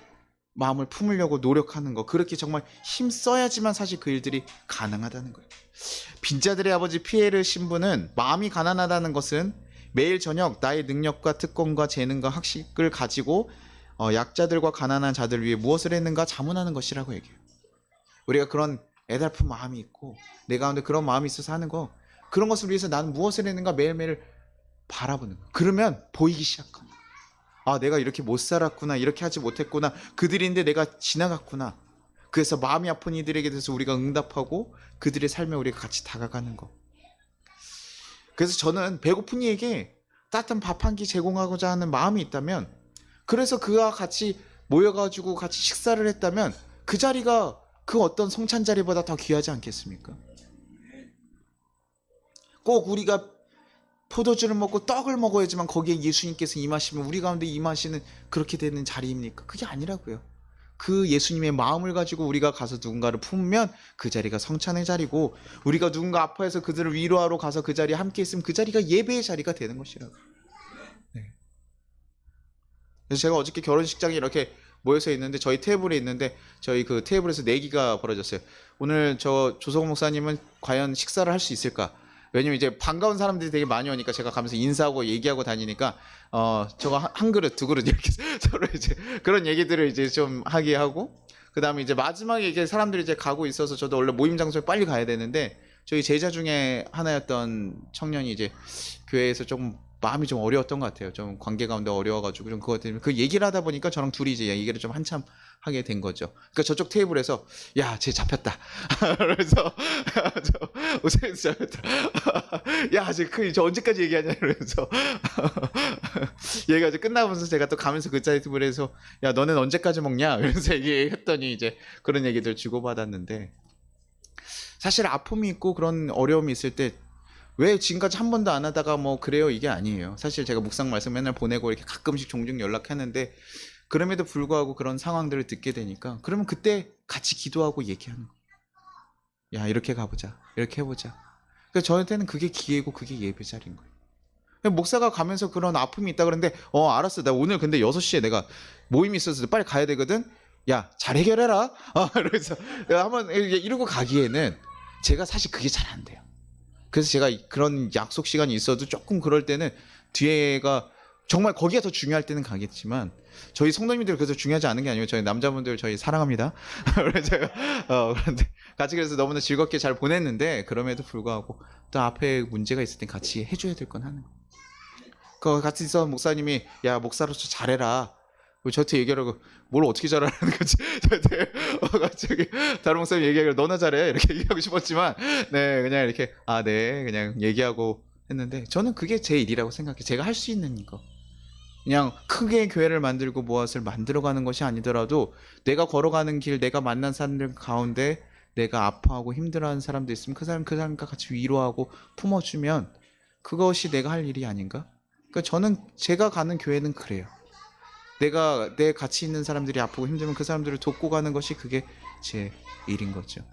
마음을 품으려고 노력하는 것, 그렇게 정말 힘써야지만 사실 그 일들이 가능하다는 거예요. 빈자들의 아버지 피에르 신부는 마음이 가난하다는 것은 매일 저녁 나의 능력과 특권과 재능과 학식을 가지고 약자들과 가난한 자들 위해 무엇을 했는가 자문하는 것이라고 얘기해요. 우리가 그런 애달픈 마음이 있고 내 가운데 그런 마음이 있어서 하는 거, 그런 것을 위해서 나는 무엇을 했는가 매일매일 바라보는 거. 그러면 보이기 시작하는 거. 아, 내가 이렇게 못 살았구나, 이렇게 하지 못했구나, 그들인데 내가 지나갔구나. 그래서 마음이 아픈 이들에게 대해서 우리가 응답하고 그들의 삶에 우리가 같이 다가가는 거. 그래서 저는 배고픈 이에게 따뜻한 밥 한 끼 제공하고자 하는 마음이 있다면, 그래서 그와 같이 모여가지고 같이 식사를 했다면 그 자리가 그 어떤 성찬 자리보다 더 귀하지 않겠습니까? 꼭 우리가 포도주를 먹고 떡을 먹어야지만 거기에 예수님께서 임하시면 우리 가운데 임하시는 그렇게 되는 자리입니까? 그게 아니라고요. 그 예수님의 마음을 가지고 우리가 가서 누군가를 품으면 그 자리가 성찬의 자리고, 우리가 누군가 아파해서 그들을 위로하러 가서 그 자리에 함께 있으면 그 자리가 예배의 자리가 되는 것이라고. 네. 그래서 제가 어저께 결혼식장에 이렇게 모여서 있는데, 저희 테이블에 있는데 저희 그 테이블에서 내기가 벌어졌어요. 오늘 저 조성호 목사님은 과연 식사를 할 수 있을까? 왜냐면 이제 반가운 사람들이 되게 많이 오니까 제가 가면서 인사하고 얘기하고 다니니까 저거 한 그릇 두 그릇 이렇게 서로 이제 그런 얘기들을 이제 좀 하게 하고, 그 다음에 이제 마지막에 이제 사람들이 이제 가고 있어서 저도 원래 모임 장소에 빨리 가야 되는데 저희 제자 중에 하나였던 청년이 이제 교회에서 조금 마음이 좀 어려웠던 것 같아요. 좀 관계 가운데 어려워가지고 좀 그것 때문에 그 얘기를 하다 보니까 저랑 둘이 이제 얘기를 좀 한참 하게 된 거죠. 그러니까 저쪽 테이블에서 야, 쟤 잡혔다. 그래서 오세훈 잡혔다. 야, 저 언제까지 얘기하냐 그래서 얘가 이제 끝나면서 제가 또 가면서 그 테이블에서 야, 너는 언제까지 먹냐? 그래서 얘기했더니 이제 그런 얘기들 주고받았는데, 사실 아픔이 있고 그런 어려움이 있을 때 왜 지금까지 한 번도 안 하다가 뭐 그래요, 이게 아니에요. 사실 제가 묵상 말씀 맨날 보내고 이렇게 가끔씩 종종 연락하는데, 그럼에도 불구하고 그런 상황들을 듣게 되니까 그러면 그때 같이 기도하고 얘기하는 거. 야, 이렇게 가보자, 이렇게 해보자. 그러니까 저한테는 그게 기회고 그게 예배 자리인 거예요. 목사가 가면서 그런 아픔이 있다 그러는데 알았어, 나 오늘 근데 6시에 내가 모임이 있어서 빨리 가야 되거든. 야, 잘 해결해라. 그래서 한번 이러고 가기에는 제가 사실 그게 잘 안 돼요. 그래서 제가 그런 약속 시간이 있어도 조금 그럴 때는 뒤에가 정말 거기가 더 중요할 때는 가겠지만, 저희 성도님들 그래서 중요하지 않은 게 아니고 저희 남자분들 저희 사랑합니다. 그래서 제가 그런데 같이 그래서 너무나 즐겁게 잘 보냈는데, 그럼에도 불구하고 또 앞에 문제가 있을 땐 같이 해줘야 될 건 하는 거. 그 같이 있어 목사님이 야, 목사로서 잘해라. 뭐 저한테 얘기하라고 뭘 어떻게 잘하는 거지? 저한테 갑자기 다른 목사님 얘기하기를 너나 잘해 이렇게 얘기하고 싶었지만 네 그냥 이렇게 아 네 그냥 얘기하고 했는데 저는 그게 제 일이라고 생각해. 제가 할 수 있는 거. 그냥 크게 교회를 만들고 무엇을 만들어가는 것이 아니더라도 내가 걸어가는 길, 내가 만난 사람들 가운데 내가 아파하고 힘들어하는 사람도 있으면 그 사람과 같이 위로하고 품어주면 그것이 내가 할 일이 아닌가? 그러니까 저는 제가 가는 교회는 그래요. 내가 내 같이 있는 사람들이 아프고 힘들면 그 사람들을 돕고 가는 것이 그게 제 일인 거죠.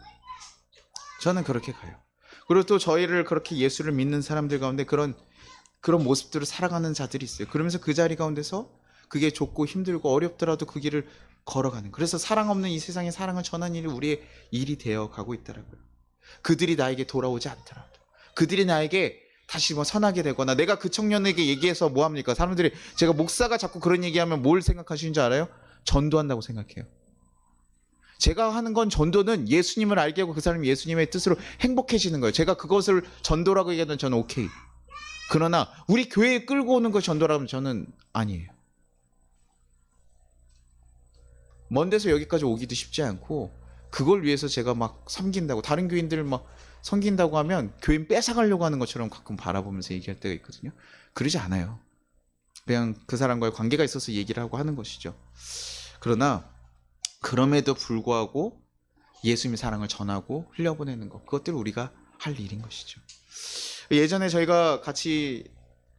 저는 그렇게 가요. 그리고 또 저희를 그렇게 예수를 믿는 사람들 가운데 그런 모습들을 살아가는 자들이 있어요. 그러면서 그 자리 가운데서 그게 좁고 힘들고 어렵더라도 그 길을 걸어가는. 그래서 사랑 없는 이 세상에 사랑을 전하는 일이 우리의 일이 되어 가고 있더라고요. 그들이 나에게 돌아오지 않더라도, 그들이 나에게 다시 뭐 선하게 되거나, 내가 그 청년에게 얘기해서 뭐 합니까? 사람들이, 제가 목사가 자꾸 그런 얘기하면 뭘 생각하시는 줄 알아요? 전도한다고 생각해요. 제가 하는 건 전도는 예수님을 알게 하고 그 사람이 예수님의 뜻으로 행복해지는 거예요. 제가 그것을 전도라고 얘기하면 저는 오케이. 그러나 우리 교회에 끌고 오는 것 전도라면 저는 아니에요. 먼 데서 여기까지 오기도 쉽지 않고, 그걸 위해서 제가 막 섬긴다고, 다른 교인들 막 섬긴다고 하면 교인 뺏어가려고 하는 것처럼 가끔 바라보면서 얘기할 때가 있거든요. 그러지 않아요. 그냥 그 사람과의 관계가 있어서 얘기를 하고 하는 것이죠. 그러나 그럼에도 불구하고 예수님의 사랑을 전하고 흘려보내는 것, 그것들을 우리가 할 일인 것이죠. 예전에 저희가 같이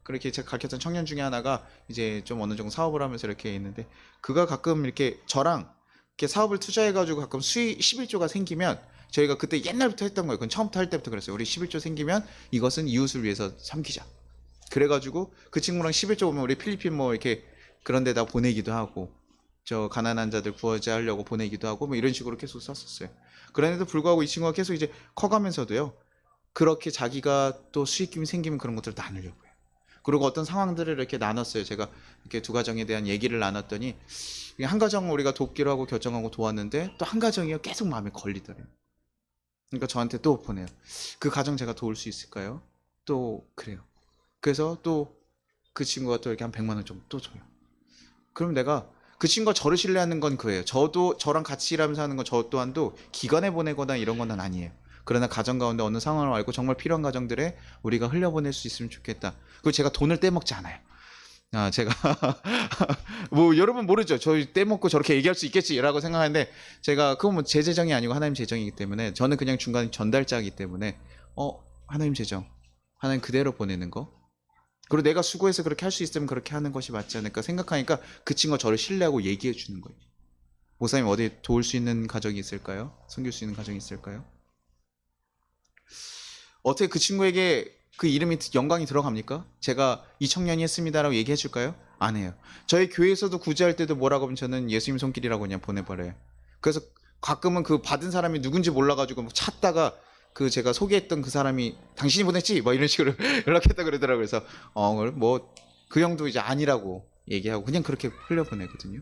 그렇게 제가 가르쳤던 청년 중에 하나가 이제 좀 어느 정도 사업을 하면서 이렇게 있는데, 그가 가끔 이렇게 저랑 이렇게 사업을 투자해가지고 가끔 수익 11조가 생기면, 저희가 그때 옛날부터 했던 거예요. 그건 처음부터 할 때부터 그랬어요. 우리 11조 생기면 이것은 이웃을 위해서 섬기자. 그래가지고 그 친구랑 11조 오면 우리 필리핀 뭐 이렇게 그런 데다 보내기도 하고, 저 가난한 자들 구하자 하려고 보내기도 하고, 뭐 이런 식으로 계속 썼었어요. 그런데도 불구하고 이 친구가 계속 이제 커가면서도요, 그렇게 자기가 또 수익금이 생기면 그런 것들을 나누려고 해요. 그리고 어떤 상황들을 이렇게 나눴어요. 제가 이렇게 두 가정에 대한 얘기를 나눴더니, 한 가정 우리가 돕기로 하고 결정하고 도왔는데 또 한 가정이 계속 마음에 걸리더래요. 그러니까 저한테 또 보내요. 그 가정 제가 도울 수 있을까요? 또 그래요. 그래서 또 그 친구가 또 이렇게 한 100만 원 정도 또 줘요. 그럼 내가, 그 친구가 저를 신뢰하는 건 그예요. 저도 저랑 같이 일하면서 하는 건 저 또한도 기관에 보내거나 이런 건 아니에요. 그러나 가정 가운데 어느 상황을 알고 정말 필요한 가정들에 우리가 흘려보낼 수 있으면 좋겠다. 그리고 제가 돈을 떼먹지 않아요. 제가 뭐 여러분 모르죠. 저희 떼먹고 저렇게 얘기할 수 있겠지라고 생각하는데, 제가 그건 뭐 제 재정이 아니고 하나님 재정이기 때문에, 저는 그냥 중간 전달자이기 때문에 하나님 재정, 하나님 그대로 보내는 거, 그리고 내가 수고해서 그렇게 할 수 있으면 그렇게 하는 것이 맞지 않을까 생각하니까 그 친구가 저를 신뢰하고 얘기해 주는 거예요. 목사님 어디 도울 수 있는 가정이 있을까요? 섬길 수 있는 가정이 있을까요? 어떻게 그 친구에게 그 이름이 영광이 들어갑니까? 제가 이 청년이 했습니다라고 얘기해 줄까요? 안 해요. 저희 교회에서도 구제할 때도 뭐라고 하면 저는 예수님 손길이라고 그냥 보내버려요. 그래서 가끔은 그 받은 사람이 누군지 몰라가지고 막 찾다가, 그 제가 소개했던 그 사람이 당신이 보냈지? 뭐 이런 식으로 연락했다 그러더라고요. 그래서 뭐 그 형도 이제 아니라고 얘기하고 그냥 그렇게 흘려보내거든요.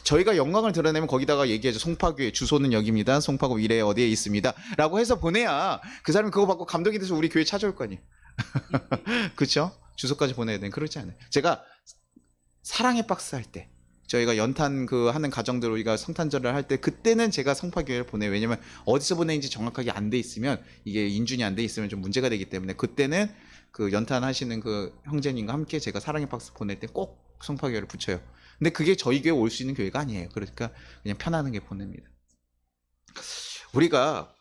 저희가 영광을 드러내면 거기다가 얘기하죠. 송파교회 주소는 여기입니다. 송파구 미래 어디에 있습니다. 라고 해서 보내야 그 사람이 그거 받고 감동이 돼서 우리 교회 찾아올 거 아니에요. 그렇죠? 주소까지 보내야 되는, 그렇지 않아요. 제가 사랑의 박스 할 때, 저희가 연탄 그 하는 가정들 우리가 성탄절을 할 때, 그때는 제가 성파교회를 보내요. 왜냐면 어디서 보내는지 정확하게 안 돼 있으면, 이게 인준이 안 돼 있으면 좀 문제가 되기 때문에, 그때는 그 연탄 하시는 그 형제님과 함께 제가 사랑의 박스 보낼 때 꼭 성파교회를 붙여요. 근데 그게 저희 교회 올 수 있는 교회가 아니에요. 그러니까 그냥 편안하게 보냅니다. 우리가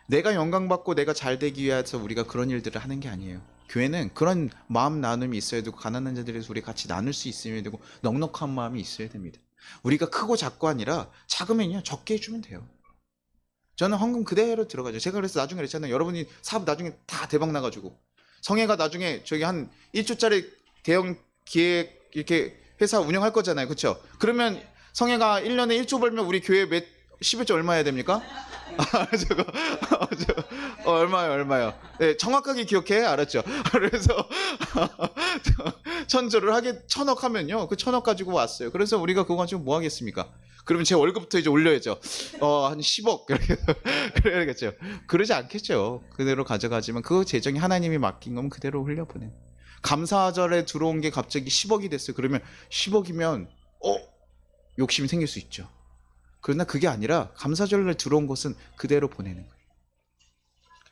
내가 영광 받고 내가 잘 되기 위해서 우리가 그런 일들을 하는 게 아니에요. 교회는 그런 마음 나눔이 있어야 되고, 가난한 자들에서 우리 같이 나눌 수 있어야 되고, 넉넉한 마음이 있어야 됩니다. 우리가 크고 작고 아니라 작으면요 적게 해주면 돼요. 저는 헌금 그대로 들어가죠. 제가 그래서 나중에 그랬잖아요. 여러분이 사업 나중에 다 대박 나가지고, 성혜가 나중에 저기 한 1조짜리 대형 기획 이렇게 회사 운영할 거잖아요. 그렇죠? 그러면 성혜가 1년에 1조 벌면 우리 교회 11조 얼마 해야 됩니까? 얼마요? 네, 정확하게 기억해. 알았죠? 그래서 천조를 하게 1,000억 하면요, 그 1,000억 가지고 왔어요. 그래서 우리가 그거 가지고 뭐 하겠습니까? 그러면 제 월급부터 이제 올려야죠. 한 10억 이렇게 그래야겠죠. 그러지 않겠죠. 그대로 가져가지만 그 재정이 하나님이 맡긴 거면 그대로 흘려보내. 감사절에 들어온 게 갑자기 10억이 됐어요. 그러면 10억이면 욕심이 생길 수 있죠. 그러나 그게 아니라 감사절날 들어온 것은 그대로 보내는 거예요.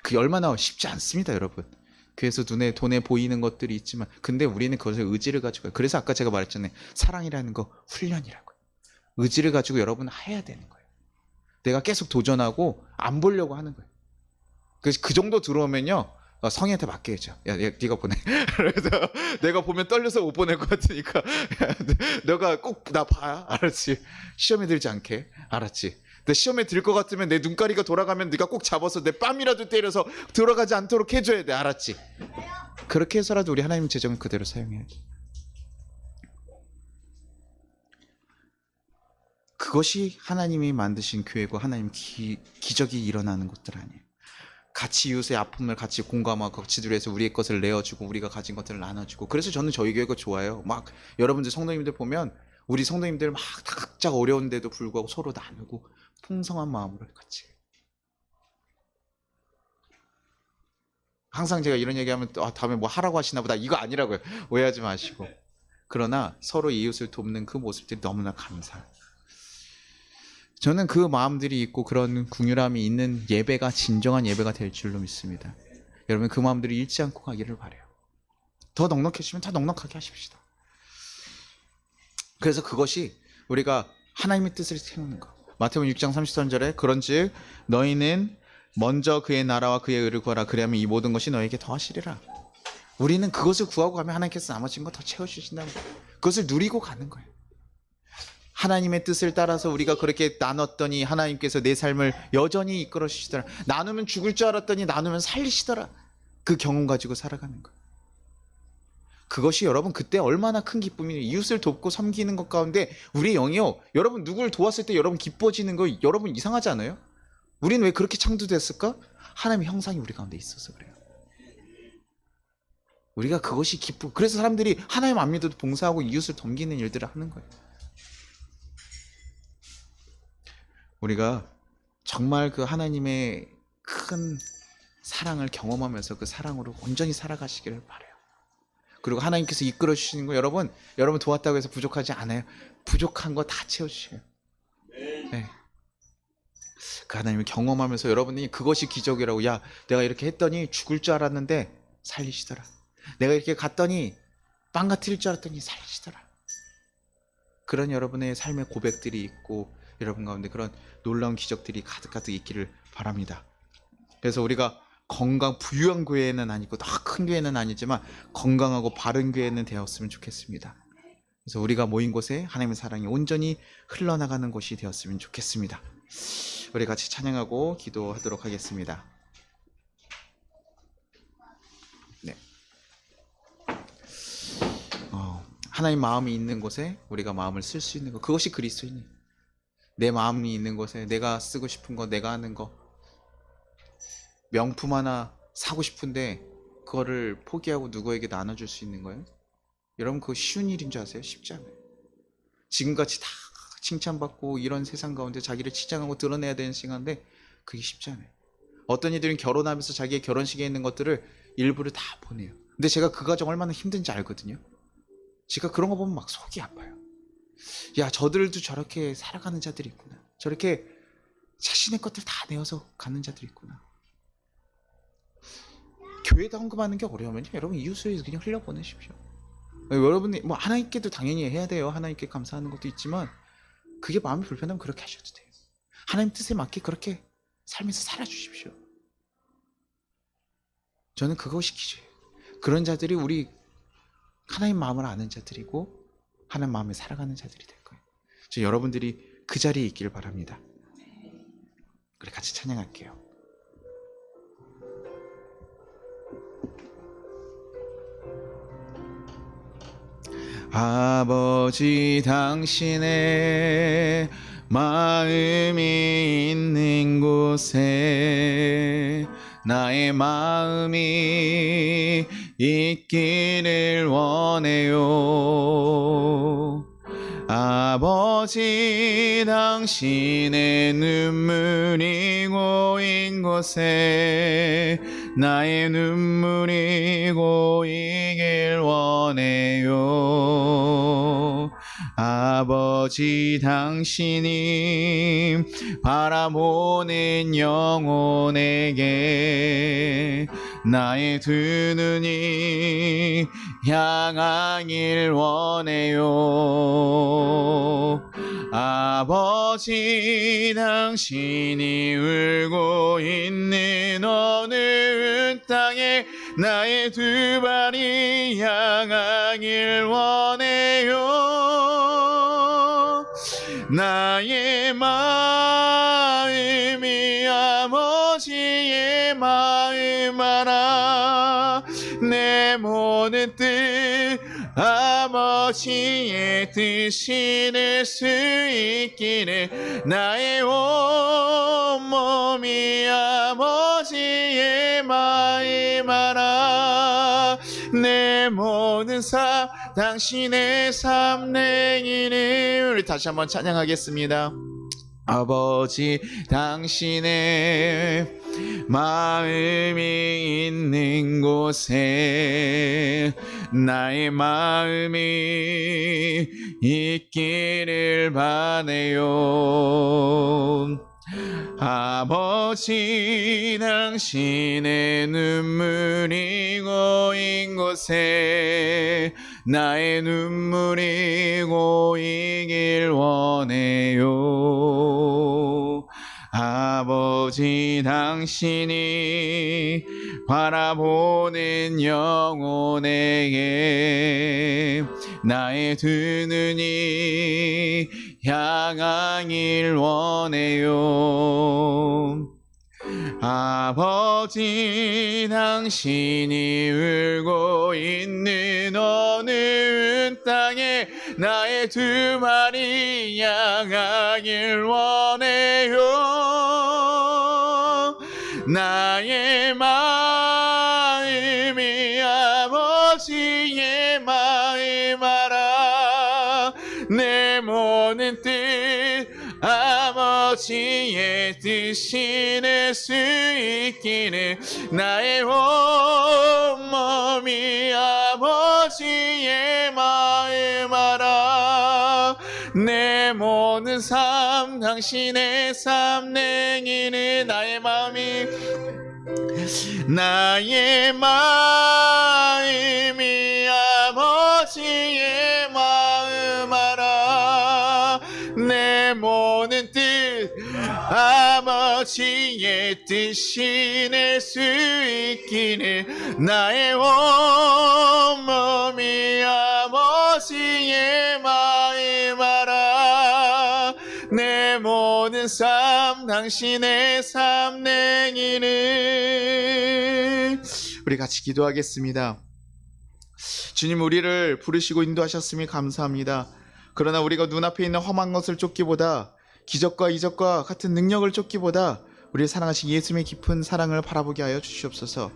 그게 얼마나 쉽지 않습니다, 여러분. 그래서 돈에 보이는 것들이 있지만, 근데 우리는 그것을 의지를 가지고, 그래서 아까 제가 말했잖아요. 사랑이라는 거 훈련이라고요. 의지를 가지고 여러분은 해야 되는 거예요. 내가 계속 도전하고 안 보려고 하는 거예요. 그래서 그 정도 들어오면요, 성희한테 맡겨야죠. 야, 네가 보내. 그래서 내가 보면 떨려서 못 보낼 것 같으니까 너가 꼭 나 봐. 알았지? 시험에 들지 않게. 알았지? 근데 시험에 들 것 같으면 내 눈가리가 돌아가면 네가 꼭 잡아서 내 뺨이라도 때려서 들어가지 않도록 해줘야 돼. 알았지? 그렇게 해서라도 우리 하나님 재정을 그대로 사용해야 돼. 그것이 하나님이 만드신 교회고 하나님 기적이 일어나는 것들 아니에요. 같이 이웃의 아픔을 같이 공감하고 같이 위해서 우리의 것을 내어주고 우리가 가진 것들을 나눠주고. 그래서 저는 저희 교회가 좋아요. 막 여러분들 성도님들 보면 우리 성도님들 막 다 각자 어려운데도 불구하고 서로 나누고 풍성한 마음으로 같이. 항상 제가 이런 얘기하면 다음에 뭐 하라고 하시나 보다. 이거 아니라고요. 오해하지 마시고. 그러나 서로 이웃을 돕는 그 모습들이 너무나 감사해요. 저는 그 마음들이 있고 그런 긍휼함이 있는 예배가 진정한 예배가 될 줄로 믿습니다. 여러분 그 마음들이 잃지 않고 가기를 바라요. 더 넉넉해지면 더 넉넉하게 하십시다. 그래서 그것이 우리가 하나님의 뜻을 채우는 거. 마태복음 6장 33절에 그런즉 너희는 먼저 그의 나라와 그의 의를 구하라. 그리하면 이 모든 것이 너에게 더하시리라. 우리는 그것을 구하고 가면 하나님께서 나머진 거 더 채워주신다는 거예요. 그것을 누리고 가는 거예요. 하나님의 뜻을 따라서 우리가 그렇게 나눴더니 하나님께서 내 삶을 여전히 이끌어 주시더라. 나누면 죽을 줄 알았더니 나누면 살리시더라. 그 경험 가지고 살아가는 거예요. 그것이 여러분 그때 얼마나 큰 기쁨이에요. 이웃을 돕고 섬기는 것 가운데 우리의 영이요. 여러분 누구를 도왔을 때 여러분 기뻐지는 거 여러분 이상하지 않아요? 우리는 왜 그렇게 창조됐을까? 하나님의 형상이 우리 가운데 있어서 그래요. 우리가 그것이 기쁘고 그래서 사람들이 하나님 안 믿어도 봉사하고 이웃을 돕기는 일들을 하는 거예요. 우리가 정말 그 하나님의 큰 사랑을 경험하면서 그 사랑으로 온전히 살아가시기를 바라요. 그리고 하나님께서 이끌어 주시는 거 여러분 도왔다고 해서 부족하지 않아요. 부족한 거 다 채워주셔요. 네. 그 하나님을 경험하면서 여러분이 그것이 기적이라고. 야 내가 이렇게 했더니 죽을 줄 알았는데 살리시더라. 내가 이렇게 갔더니 빵가 트일 줄 알았더니 살리시더라. 그런 여러분의 삶의 고백들이 있고 여러분 가운데 그런 놀라운 기적들이 가득가득 있기를 바랍니다. 그래서 우리가 부유한 교회는 아니고 더 큰 교회는 아니지만 건강하고 바른 교회는 되었으면 좋겠습니다. 그래서 우리가 모인 곳에 하나님의 사랑이 온전히 흘러나가는 곳이 되었으면 좋겠습니다. 우리 같이 찬양하고 기도하도록 하겠습니다. 네. 하나님 마음이 있는 곳에 우리가 마음을 쓸 수 있는 것, 그것이 그리스도인이에요. 내 마음이 있는 곳에 내가 쓰고 싶은 거, 내가 하는 거, 명품 하나 사고 싶은데 그거를 포기하고 누구에게 나눠줄 수 있는 거예요? 여러분 그거 쉬운 일인 줄 아세요? 쉽지 않아요. 지금같이 다 칭찬받고 이런 세상 가운데 자기를 치장하고 드러내야 되는 시간인데 그게 쉽지 않아요. 어떤 이들은 결혼하면서 자기의 결혼식에 있는 것들을 일부를 다 보내요. 근데 제가 그 과정 얼마나 힘든지 알거든요. 제가 그런 거 보면 막 속이 아파요. 야 저들도 저렇게 살아가는 자들이 있구나. 저렇게 자신의 것들 다 내어서 가는 자들이 있구나. 교회에다 헌금하는 게 어려우면요 여러분 이웃을 그냥 흘려보내십시오. 여러분이 뭐 하나님께도 당연히 해야 돼요. 하나님께 감사하는 것도 있지만 그게 마음이 불편하면 그렇게 하셔도 돼요. 하나님 뜻에 맞게 그렇게 삶에서 살아주십시오. 저는 그것이 기초예요. 그런 자들이 우리 하나님 마음을 아는 자들이고 하나님 마음에 살아가는 자들이 될 거예요. 저 여러분들이 그 자리에 있기를 바랍니다. 우리 같이 찬양할게요. 아버지 당신의 마음이 있는 곳에 나의 마음이 있기를 원해요. 아버지 당신의 눈물이 고인 곳에 나의 눈물이 고이길 원해요. 아버지 당신이 바라보는 영혼에게 나의 두 눈이 향하길 원해요. 아버지 당신이 울고 있는 어느 땅에 나의 두 발이 향하길 원해요. 나의 마음이 아버지의 마음 알아. 내 모든 뜻 아버지의 뜻이 될 수 있기를. 나의 온몸이 아버지의 마음 알아. 내 모든 삶 당신의 삶 내기를. 우리 다시 한번 찬양하겠습니다. 아버지 당신의 마음이 있는 곳에 나의 마음이 있기를 바라요. 아버지 당신의 눈물이 고인 곳에 나의 눈물이 고이길 원해요. 아버지 당신이 바라보는 영혼에게 나의 두 눈이 향하길 원해요. 아버지 당신이 울고 있는 어느 땅에 나의 두 발이 향하길 원해요. 나의 마음이 아버지의 마음 알아. 내 모든 뜻 아버지의 뜻이 될 수 있기를. 나의 온몸이 아버지의 마음 알아. 내 모든 삶 당신의 삶 내기는. 나의 마음이 아버지의 마음 알아. 내 모든 뜻 아버지의 뜻이 낼 수 있기를. 나의 온몸이 아버지의 마음 알아. 내 모든 삶 당신의 삶 내기를. 우리 같이 기도하겠습니다. 주님, 우리를 부르시고 인도하셨음이 감사합니다. 그러나 우리가 눈앞에 있는 험한 것을 쫓기보다, 기적과 이적과 같은 능력을 쫓기보다 우리를 사랑하신 예수님의 깊은 사랑을 바라보게 하여 주시옵소서.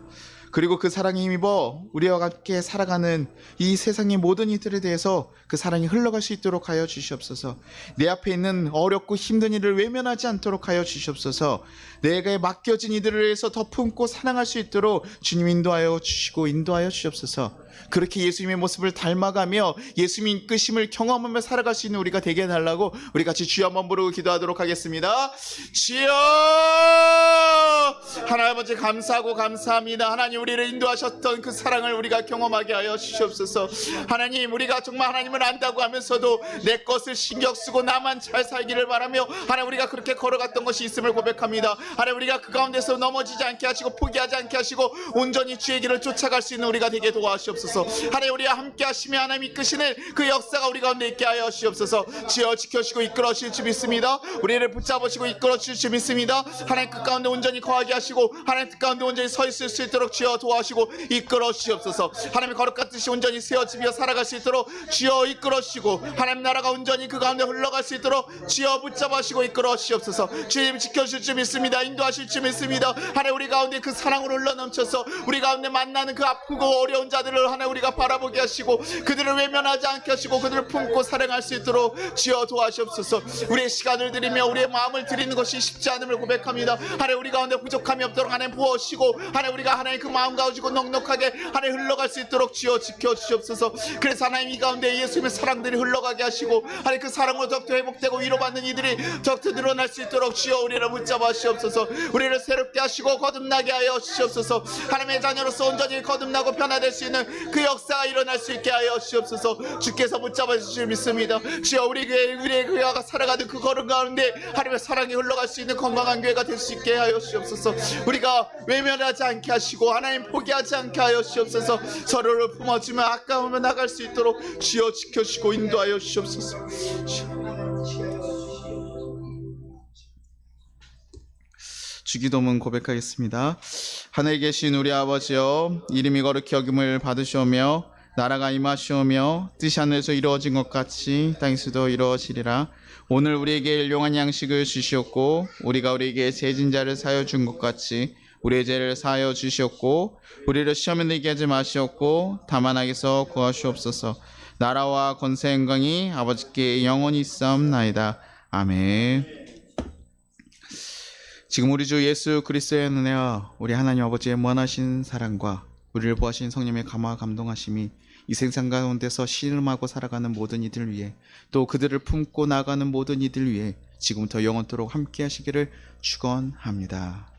그리고 그 사랑에 힘입어 우리와 함께 살아가는 이 세상의 모든 이들에 대해서 그 사랑이 흘러갈 수 있도록 하여 주시옵소서. 내 앞에 있는 어렵고 힘든 일을 외면하지 않도록 하여 주시옵소서. 내게 맡겨진 이들을 위해서 더 품고 사랑할 수 있도록 주님 인도하여 주시고 인도하여 주시옵소서. 그렇게 예수님의 모습을 닮아가며 예수님의 이끄심을 경험하며 살아갈 수 있는 우리가 되게 해달라고 우리 같이 주여 한번 부르고 기도하도록 하겠습니다. 주여! 하나님 아버지 감사하고 감사합니다. 하나님, 우리를 인도하셨던 그 사랑을 우리가 경험하게 하여 주시옵소서. 하나님, 우리가 정말 하나님을 안다고 하면서도 내 것을 신경 쓰고 나만 잘 살기를 바라며 하나님, 우리가 그렇게 걸어갔던 것이 있음을 고백합니다. 하나님, 우리가 그 가운데서 넘어지지 않게 하시고 포기하지 않게 하시고 온전히 주의 길을 쫓아갈 수 있는 우리가 되게 도와주시옵소서. 하나님, 우리와 함께 하시며 하나님 이끄시는 그 역사가 우리 가운데 있게 하여 주시옵소서. 주여 지켜주시고 이끌어 주실 줄 믿습니다. 우리를 붙잡으시고 이끌어 주실 줄 믿습니다. 하나님, 그 가운데 온전히 거하게 하시고 하나님 그 가운데 온전히 서 있을 수 있도록 주여 도와주시고 이끌어 주시옵소서. 하나님의 거룩 같으시 온전히 세워지며 살아갈 수 있도록 주여 이끌어 주시고 하나님 나라가 온전히 그 가운데 흘러갈 수 있도록 주여 붙잡아 주시고 이끌어 주시옵소서. 주님 지켜주실 줄 믿습니다. 인도하실 줄 믿습니다. 하나님, 우리 가운데 그 사랑으로 흘러넘쳐서 우리 가운데 만나는 그 아프고 어려운 자들을 하나님 우리가 바라보게 하시고 그들을 외면하지 않게 하시고 그들을 품고 사랑할 수 있도록 주여 도와주옵소서. 우리의 시간을 드리며 우리의 마음을 드리는 것이 쉽지 않음을 고백합니다. 하나님, 우리 가운데 부족함이 없도록 하나님 부어주시고 하나님, 우리가 하나님 그 마음 마음 가지고 넉넉하게 하나님 흘러갈 수 있도록 주여 지켜주시옵소서. 그래서 하나님 이 가운데 예수님의 사랑들이 흘러가게 하시고 하나님 그 사랑으로 더욱더 회복되고 위로받는 이들이 더욱더 늘어날 수 있도록 주여 우리를 붙잡아 주시옵소서. 우리를 새롭게 하시고 거듭나게 하여 주시옵소서. 하나님의 자녀로서 온전히 거듭나고 변화될 수 있는 그 역사가 일어날 수 있게 하여 주시옵소서. 주께서 붙잡아 주실 믿습니다. 주여 우리 교회, 우리의 교회가 살아가는 그 걸음 가운데 하나님의 사랑이 흘러갈 수 있는 건강한 교회가 될 수 있게 하여 주시옵소서. 우리가 외면하지 않게 하시고 하나님 포기하지 않게 하여 주시옵소서. 서로를 품어주며 아까우며 나갈 수 있도록 주여 지켜주시고 인도하여 주시옵소서. 주기도문 고백하겠습니다. 하늘에 계신 우리 아버지여, 이름이 거룩히 여김을 받으시오며 나라가 임하시오며 뜻이 하늘에서 이루어진 것 같이 땅에서도 이루어지리라. 오늘 우리에게 일용할 양식을 주시옵고 우리가 우리에게 죄진 자를 사하여 준 것 같이 우리의 죄를 사하여 주시옵고 우리를 시험에 들게 하지 마시옵고 다만 악에서 구하시옵소서. 나라와 권세 영광이 아버지께 영원히 있사옵나이다. 아멘. 지금 우리 주 예수 그리스도의 은혜와 우리 하나님 아버지의 무한하신 사랑과 우리를 보하신 성령의 감화 감동하심이 이 세상 가운데서 신음하고 살아가는 모든 이들 위해 또 그들을 품고 나가는 모든 이들 위해 지금부터 영원토록 함께 하시기를 축원합니다.